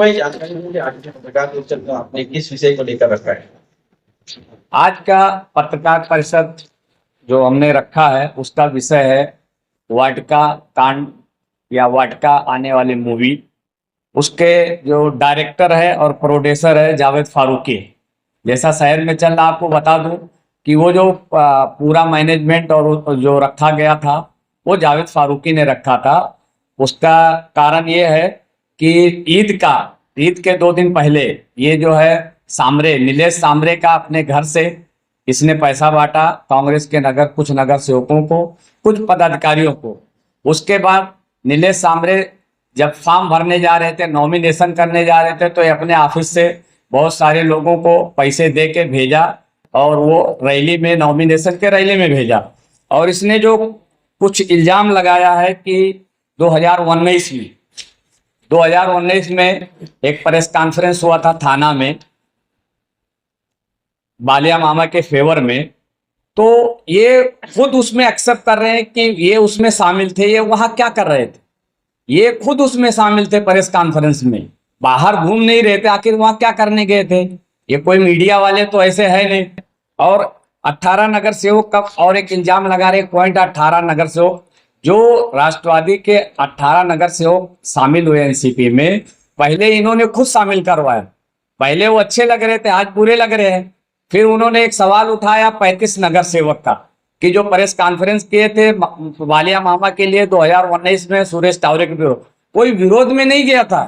भाई जानकारी देंगे आज के पत्रकार परिषद में आपने किस विषय को लेकर रखा है? आज का पत्रकार परिषद जो हमने रखा है उसका विषय है वाटिका कांड या वाटिका आने वाली मूवी। उसके जो डायरेक्टर है और प्रोड्यूसर है जावेद फारूकी। जैसा शहर में चल रहा, आपको बता दूं कि वो जो पूरा मैनेजमेंट और जो रखा गया था वो जावेद फारूकी ने रखा था। उसका कारण ये है कि ईद के 2 दिन पहले ये जो है सामरे नीलेश सामरे का अपने घर से इसने पैसा बांटा कांग्रेस के कुछ नगर सेवकों को, कुछ पदाधिकारियों को। उसके बाद नीलेश सामरे जब फॉर्म भरने जा रहे थे, नॉमिनेशन करने जा रहे थे, तो ये अपने ऑफिस से बहुत सारे लोगों को पैसे दे के भेजा और वो रैली में, नॉमिनेशन के रैली में भेजा। और इसने जो कुछ इल्जाम लगाया है कि 2019 में एक प्रेस कॉन्फ्रेंस हुआ था थाना में बालिया मामा के फेवर में, तो ये खुद उसमें एक्सेप्ट कर रहे हैं कि ये उसमें शामिल थे। ये वहां क्या कर रहे थे? ये खुद उसमें शामिल थे प्रेस कॉन्फ्रेंस में, बाहर घूम नहीं रहे थे। आखिर वहां क्या करने गए थे? ये कोई मीडिया वाले तो ऐसे है नहीं। और 18 नगर सेवक का और एक इल्जाम लगा रहे, 18 नगर सेवक जो राष्ट्रवादी के 18 नगर सेवक शामिल हुए एनसीपी में, पहले इन्होंने खुद शामिल करवाया। पहले वो अच्छे लग रहे थे, आज बुरे लग रहे हैं। फिर उन्होंने एक सवाल उठाया 35 नगर सेवक का कि जो प्रेस कॉन्फ्रेंस किए थे बालिया मामा के लिए 2019 में सुरेश टावरे के विरोध, कोई विरोध में नहीं गया था।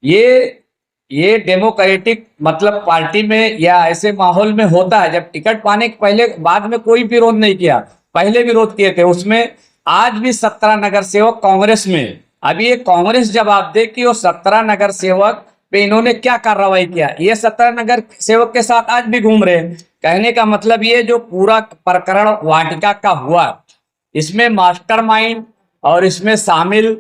ये डेमोक्रेटिक मतलब पार्टी में या ऐसे माहौल में होता है, जब टिकट पाने के पहले बाद में कोई विरोध नहीं किया, पहले विरोध किए थे उसमें। आज भी 17 नगर सेवक कांग्रेस में, अभी ये कांग्रेस जवाब दे कि वो 17 नगर सेवक पे इन्होंने क्या कार्रवाई किया। ये 17 नगर सेवक के साथ आज भी घूम रहे हैं। कहने का मतलब ये जो पूरा प्रकरण वाटिका का हुआ, इसमें मास्टरमाइंड और इसमें शामिल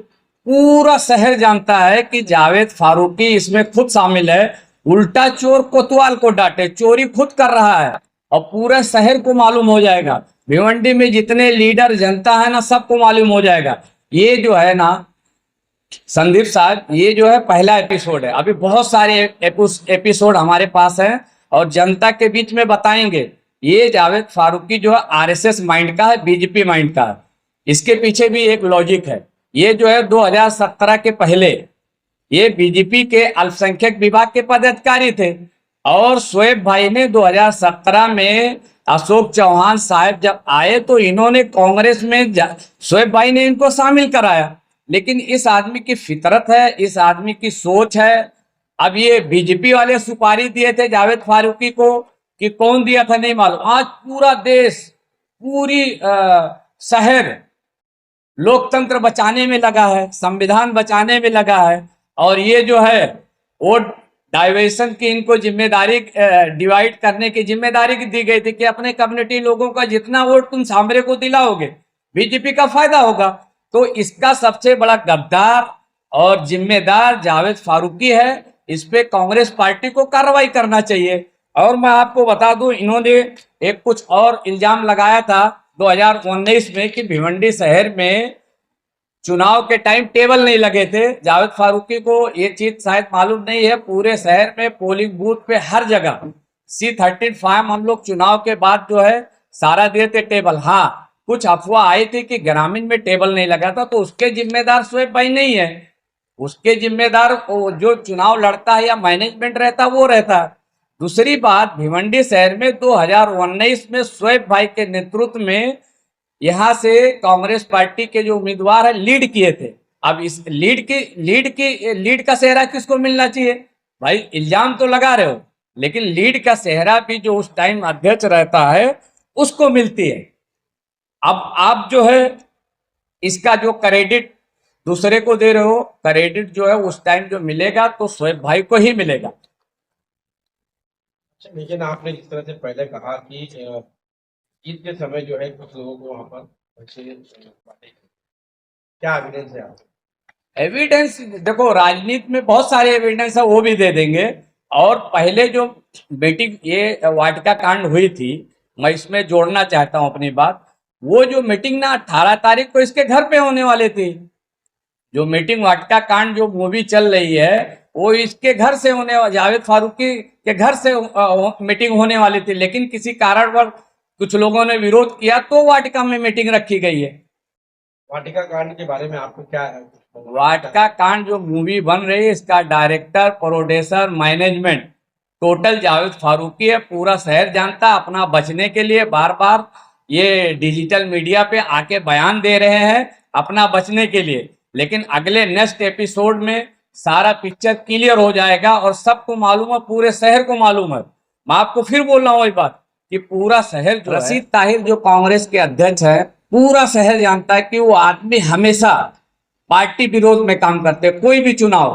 पूरा शहर जानता है कि जावेद फारूकी इसमें खुद शामिल है। उल्टा चोर कोतवाल को डांटे, चोरी खुद कर रहा है और पूरा शहर को मालूम हो जाएगा। भिवंडी में जितने लीडर जनता है ना, सबको मालूम हो जाएगा। ये जो है ना संदीप साहब, ये जो है पहला एपिसोड है। अभी बहुत सारे एपिसोड हमारे पास हैं और जनता के बीच में बताएंगे। ये जावेद फारूकी जो है आरएसएस माइंड का है, बीजेपी माइंड का है। इसके पीछे भी एक लॉजिक है। ये जो है 2017 के पहले ये बीजेपी के अल्पसंख्यक विभाग के पदाधिकारी थे और शोएब भाई ने 2017 में अशोक चौहान साहब जब आए तो इन्होंने कांग्रेस में शोएब भाई ने इनको शामिल कराया। लेकिन इस आदमी की फितरत है, इस आदमी की सोच है। अब ये बीजेपी वाले सुपारी दिए थे जावेद फारूकी को कि कौन दिया था नहीं मालूम। आज पूरा देश, पूरी शहर लोकतंत्र बचाने में लगा है, संविधान बचाने में लगा है। और ये जो है वोट डाइवर्सन की इनको जिम्मेदारी, डिवाइड करने की जिम्मेदारी दी गई थी कि अपने कम्युनिटी लोगों का जितना वोट तुम सामरे को दिलाओगे बीजेपी का फायदा होगा। तो इसका सबसे बड़ा गद्दार और जिम्मेदार जावेद फारूकी है। इस पे कांग्रेस पार्टी को कार्रवाई करना चाहिए। और मैं आपको बता दूं, इन्होंने एक कुछ और इल्जाम लगाया था 2019 में कि भिवंडी शहर में चुनाव के टाइम टेबल नहीं लगे थे। जावेद फारूकी को ये चीज शायद मालूम नहीं है, पूरे शहर में पोलिंग बूथ पे हर जगह C13 फॉर्म हम लोग चुनाव के बाद जो है सारा दिए थे टेबल। हाँ, कुछ अफवाह आई थी कि ग्रामीण में टेबल नहीं लगा था, तो उसके जिम्मेदार शोएब भाई नहीं है। उसके जिम्मेदार जो चुनाव लड़ता है या मैनेजमेंट रहता वो रहता। दूसरी बात, भिवंडी शहर में 2019 में शोएब भाई के नेतृत्व में यहाँ से कांग्रेस पार्टी के जो उम्मीदवार है लीड किए थे। अब इस लीड का सेहरा किसको मिलना चाहिए? भाई इल्जाम तो लगा रहे हो, लेकिन लीड का सेहरा भी जो उस टाइम अध्यक्ष रहता है उसको मिलती है। अब आप जो है इसका जो क्रेडिट दूसरे को दे रहे हो, क्रेडिट जो है उस टाइम जो मिलेगा तो शोएब भाई को ही मिलेगा। लेकिन आपने जिस तरह से पहले कहा कि ईद के समय जो है कुछ लोगों को वहां पर क्या एविडेंस है? एविडेंस देखो, राजनीति में बहुत सारे एविडेंस है, वो भी दे देंगे। और पहले जो मीटिंग ये वाटिका कांड हुई थी, मैं इसमें जोड़ना चाहता हूं अपनी बात। वो जो मीटिंग ना 18 तारीख को इसके घर पे होने वाली थी, जो मीटिंग वाटिका कांड जो मूवी चल रही है वो इसके घर से होने, जावेद फारूकी के घर से मीटिंग होने वाली थी, लेकिन किसी कारणवश कुछ लोगों ने विरोध किया तो वाटिका में मीटिंग रखी गई है। वाटिका कांड के बारे में आपको क्या है? वाटिका कांड जो मूवी बन रही है इसका director, producer, management total Javed Farooqui है। पूरा शहर जानता है। अपना बचने के लिए बार बार ये डिजिटल मीडिया पे आके बयान दे रहे हैं अपना बचने के लिए, लेकिन अगले नेक्स्ट एपिसोड में सारा पिक्चर क्लियर हो जाएगा और सबको मालूम है, पूरे शहर को मालूम है। मैं आपको फिर बोल रहा हूँ वही बात कि पूरा शहर जो रशीद ताहिर जो कांग्रेस के अध्यक्ष है, पूरा शहर जानता है कि वो आदमी हमेशा पार्टी विरोध में काम करते हैं। कोई भी चुनाव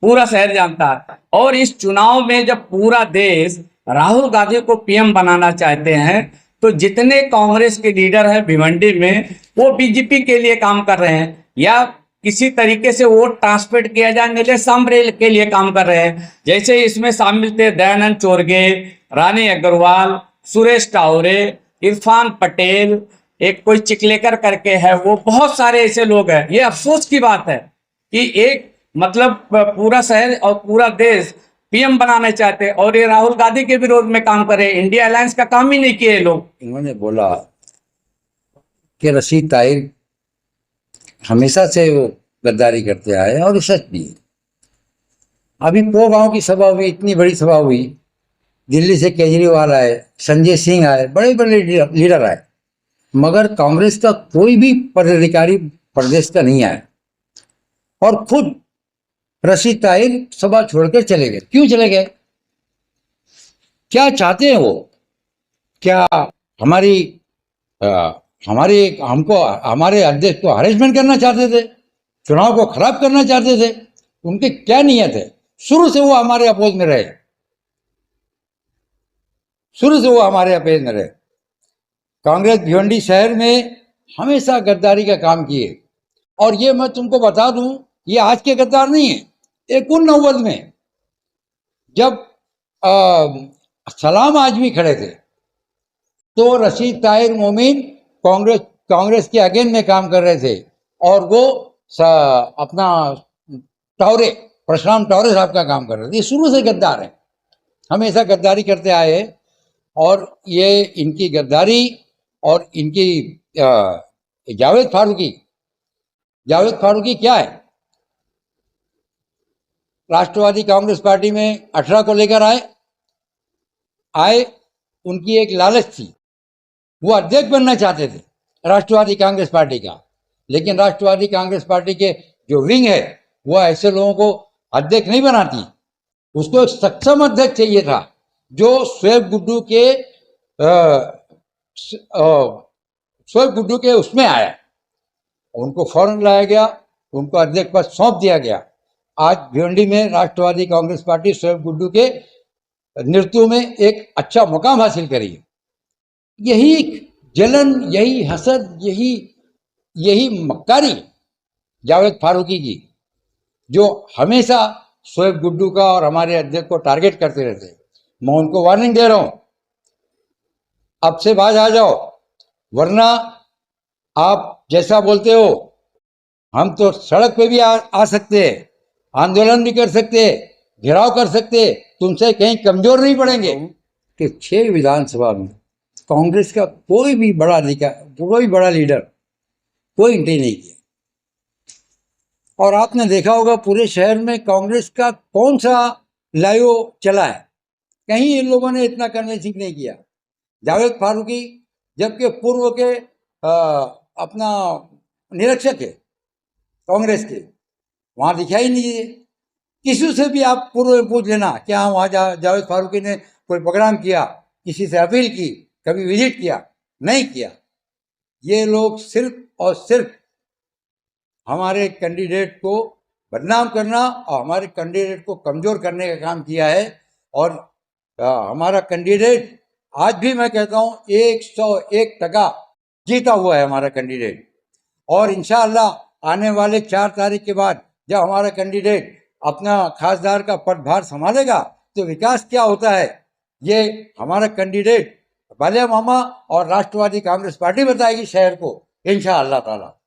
पूरा शहर जानता है। और इस चुनाव में जब पूरा देश राहुल गांधी को पीएम बनाना चाहते हैं तो जितने कांग्रेस के लीडर हैं भिवंडी में वो बीजेपी के लिए काम कर रहे हैं या किसी तरीके से वोट ट्रांसफर किया जाए नीले सांबरे के लिए काम कर रहे हैं। जैसे इसमें शामिल थे दयानंद चोरगे, रानी अग्रवाल, सुरेश टावरे, इरफान पटेल, एक कोई चिकलेकर करके है, वो बहुत सारे ऐसे लोग हैं। ये अफसोस की बात है कि एक मतलब पूरा शहर और पूरा देश पीएम बनाना चाहते हैं और ये राहुल गांधी के विरोध में काम करे। इंडिया अलायंस का काम ही नहीं किए लोग। इन्होंने बोला कि रशीद ताहिर हमेशा से वो गद्दारी करते आए और सच भी। अभी पो गांव की सभा हुई, इतनी बड़ी सभा हुई, दिल्ली से केजरीवाल आए, संजय सिंह आए, बड़े बड़े लीडर आए, मगर कांग्रेस का कोई भी पदाधिकारी प्रदेश का नहीं आया। और खुद रशीद ताहिर सभा छोड़कर चले गए। क्यों चले गए? क्या चाहते हैं वो? क्या हमारे अध्यक्ष को हरेसमेंट करना चाहते थे? चुनाव को खराब करना चाहते थे? उनके क्या नियत है? शुरू से वो हमारे अपोज में रहे, शुरू से वो हमारे अपोज में रहे। कांग्रेस भिवंडी शहर में हमेशा गद्दारी का काम किए। और ये मैं तुमको बता दूं, ये आज के गद्दार नहीं है। 1990 में जब सलाम आजमी खड़े थे तो रशीद ताहिर मोमिन कांग्रेस के अगेंस्ट में काम कर रहे थे और वो अपना परशुराम टावरे साहब का काम कर रहे थे। ये शुरू से गद्दार है, हमेशा गद्दारी करते आए हैं। और ये इनकी गद्दारी और इनकी जावेद फारूकी क्या है? राष्ट्रवादी कांग्रेस पार्टी में 18 को लेकर आए, उनकी एक लालच थी, वो अध्यक्ष बनना चाहते थे राष्ट्रवादी कांग्रेस पार्टी का। लेकिन राष्ट्रवादी कांग्रेस पार्टी के जो विंग है वो ऐसे लोगों को अध्यक्ष नहीं बनाती। उसको एक सक्षम अध्यक्ष चाहिए था जो शोएब गुड्डू के उसमें आया। उनको फौरन लाया गया, उनको अध्यक्ष पद सौंप दिया गया। आज भिवंडी में राष्ट्रवादी कांग्रेस पार्टी शोएब गुड्डू के नेतृत्व में एक अच्छा मुकाम हासिल करी। यही जलन, यही हसद, यही मक्कारी जावेद फारूकी की, जो हमेशा शोएब गुड्डू का और हमारे अध्यक्ष को टारगेट करते रहते। मैं उनको वार्निंग दे रहा हूं, अब से बाज आ जाओ, वरना आप जैसा बोलते हो हम तो सड़क पे भी आ सकते हैं, आंदोलन भी कर सकते, घेराव कर सकते, तुमसे कहीं कमजोर नहीं पड़ेंगे। कि 6 विधानसभा में कांग्रेस का कोई भी बड़ा लीडर कोई एंट्री नहीं किया। और आपने देखा होगा पूरे शहर में कांग्रेस का कौन सा लाइव चला है, कहीं इन लोगों ने इतना कन्विंसिंग नहीं किया। जावेद फारूकी जबकि पूर्व के अपना निरीक्षक है कांग्रेस के, वहाँ दिखाई नहीं दिए। किसी से भी आप पूर्व में पूछ लेना, क्या वहाँ जावेद फारूकी ने कोई प्रोग्राम किया, किसी से अपील की, कभी विजिट किया? नहीं किया। ये लोग सिर्फ और सिर्फ हमारे कैंडिडेट को बदनाम करना और हमारे कैंडिडेट को कमज़ोर करने का काम किया है। और हमारा कैंडिडेट आज भी मैं कहता हूँ 101% जीता हुआ है हमारा कैंडिडेट। और इंशाअल्लाह आने वाले 4 तारीख के बाद जब हमारा कैंडिडेट अपना खासदार का पदभार संभालेगा तो विकास क्या होता है ये हमारा कैंडिडेट बालिया मामा और राष्ट्रवादी कांग्रेस पार्टी बताएगी शहर को, इंशाअल्लाह ताला।